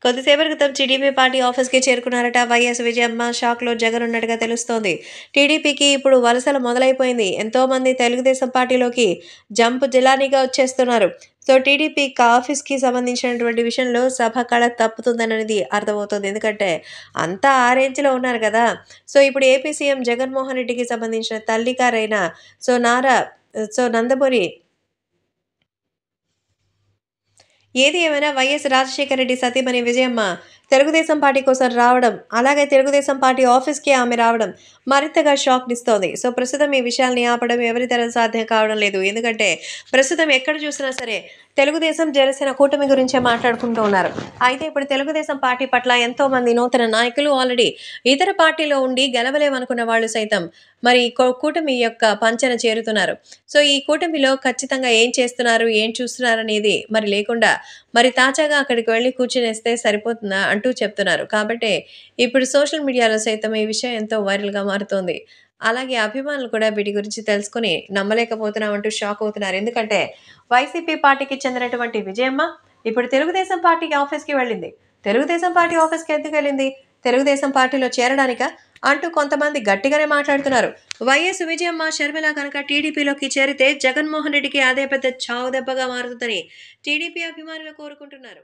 కొద్దిసేపటి క్రితం TDP party ఆఫీస్‌కి చేరుకున్నారట వైఎస్ విజయమ్మ. షాక్‌లో జగన్ ఉన్నట్టుగా తెలుస్తోంది. టీడీపీకి ఇప్పుడు వలసలు మొదలైపోయింది. ఎంతోమంది తెలుగుదేశం పార్టీలోకి జంప్ జిలానీగా వచ్చేస్తున్నారు. సో, టీడీపీ ఆఫీస్‌కి సంబంధించినటువంటి విషయంలో సభ కళ తప్పుతుందనేది అర్థమవుతుంది. ఎందుకంటే అంతా ఆ రేంజ్‌లో ఉన్నారు కదా! సో, ఇప్పుడు ఏపీ సీఎం జగన్మోహన్ రెడ్డికి సంబంధించిన తల్లిగారైన సో, నందమూరి ఏది ఏమైనా వైఎస్ రాజశేఖర రెడ్డి సతీమణి విజయమ్మ తెలుగుదేశం పార్టీ కోసం రావడం, అలాగే తెలుగుదేశం పార్టీ ఆఫీస్‌కి ఆమె రావడం మరింతగా షాక్‌నిస్తోంది. సో, ప్రస్తుతం ఈ విషయాల్ని ఆపడం ఎవరి తరం సాధ్యం కావడం లేదు. ఎందుకంటే ప్రస్తుతం ఎక్కడ చూసినా సరే తెలుగుదేశం, జనసేన కూటమి గురించే మాట్లాడుకుంటూ ఉన్నారు. అయితే ఇప్పుడు తెలుగుదేశం పార్టీ పట్ల ఎంతోమంది నూతన నాయకులు ఆల్రెడీ ఇతర పార్టీలో ఉండి గెలవలేమనుకున్న వాళ్ళు సైతం మరి కూటమి యొక్క పంచెన చేరుతున్నారు. సో, ఈ కూటమిలో ఖచ్చితంగా ఏం చేస్తున్నారు, ఏం చూస్తున్నారనేది మరి లేకుండా మరి తాజాగా అక్కడికి వెళ్లి కూర్చునేస్తే సరిపోతుందా అంటూ చెప్తున్నారు. కాబట్టే ఇప్పుడు సోషల్ మీడియాలో సైతం ఈ విషయం ఎంతో వైరల్‌గా మారుతోంది. అలాగే అభిమానులు కూడా వీటి గురించి తెలుసుకొని నమ్మలేకపోతున్నామంటూ షాక్ అవుతున్నారు. ఎందుకంటే వైసీపీ పార్టీకి చెందినటువంటి విజయమ్మ ఇప్పుడు తెలుగుదేశం పార్టీ ఆఫీస్‌కి వెళ్ళింది. తెలుగుదేశం పార్టీ ఆఫీస్‌కి ఎందుకెళ్ళింది? తెలుగుదేశం పార్టీలో చేరడానికా? అంటూ కొంతమంది గట్టిగానే మాట్లాడుతున్నారు. వైఎస్ విజయమ్మ, షర్మిల కనుక టీడీపీలోకి చేరితే జగన్మోహన్ రెడ్డికి అదే పెద్ద చావు దెబ్బగా మారుతుందని టీడీపీ అభిమానులు కోరుకుంటున్నారు.